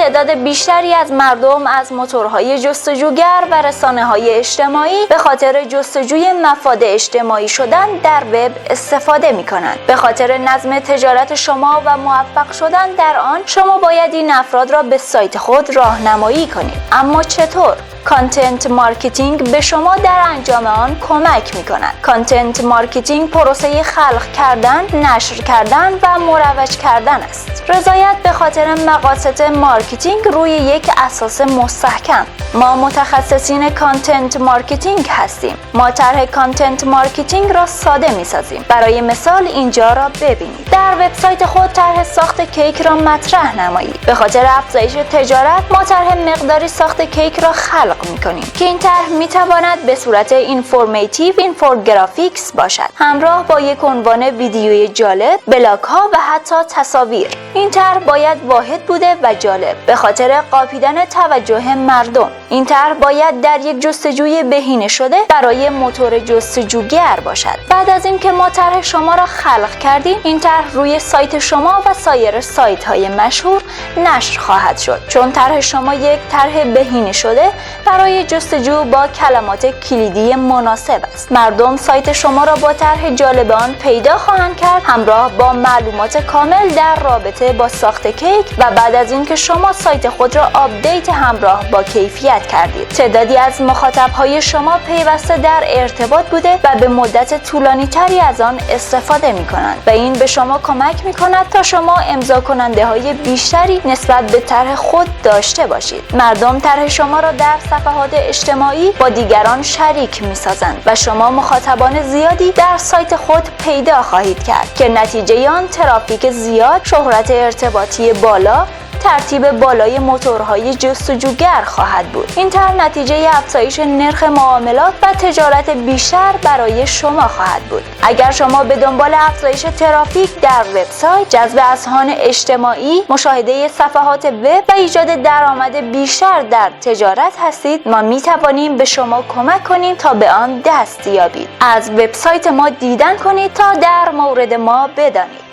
تعداد بیشتری از مردم از موتورهای جستجوگر و رسانه‌های اجتماعی به خاطر جستجوی مفاد اجتماعی شدن در وب استفاده می‌کنند. به خاطر نظم تجارت شما و موفق شدن در آن، شما باید این افراد را به سایت خود راهنمایی کنید. اما چطور؟ کانتنت مارکتینگ به شما در انجام آن کمک می‌کند. کانتنت مارکتینگ پروسه خلق کردن، نشر کردن و مروج کردن است. رضایت به خاطر مقاصد مارکتینگ روی یک اساس مستحکم. ما متخصصین کانتنت مارکتینگ هستیم. ما طرح کانتنت مارکتینگ را ساده می‌سازیم. برای مثال اینجا را ببینید. در وبسایت خود طرح ساخت کیک را مطرح نمایید. به خاطر افزایش تجارت، ما طرح مقداری ساخت کیک را خلق می‌کنیم که این طرح می‌تواند به صورت اینفورمیتیو اینفوگرافیکس باشد، همراه با یک عنوان ویدیوی جالب، بلاگ‌ها و حتی تصاویر. این طرح باید واحد بوده و جالب به خاطر قاپیدن توجه مردم. این طرح باید در یک جستجوی بهینه شده برای موتور جستجوگر باشد. بعد از اینکه ما طرح شما را خلق کردیم، این طرح روی سایت شما و سایر سایت‌های مشهور نشر خواهد شد. چون طرح شما یک طرح بهینه شده برای جستجو با کلمات کلیدی مناسب است، مردم سایت شما را با طرح جالب آن پیدا خواهند کرد، همراه با معلومات کامل در رابطه با ساخت کیک. و بعد از اینکه شما سایت خود را آپدیت همراه با کیفیت کردید، تعدادی از مخاطب‌های شما پیوسته در ارتباط بوده و به مدت طولانی تری از آن استفاده می‌کنند و این به شما کمک می‌کند تا شما امضا کننده‌های بیشتری نسبت به طرح خود داشته باشید. مردم طرح شما را در صفحات اجتماعی با دیگران شریک می‌سازند و شما مخاطبان زیادی در سایت خود پیدا خواهید کرد که نتیجه آن ترافیک زیاد، شهرت ارتباطی بالا، ترتیب بالای موتورهای جستجوگر خواهد بود. این طرح نتیجه افزایش نرخ معاملات و تجارت بیشتر برای شما خواهد بود. اگر شما به دنبال افزایش ترافیک در وبسایت، جذب اذهان اجتماعی، مشاهده صفحات وب و ایجاد درآمد بیشتر در تجارت هستید، ما می توانیم به شما کمک کنیم تا به آن دست یابید. از وبسایت ما دیدن کنید تا در مورد ما بدانید.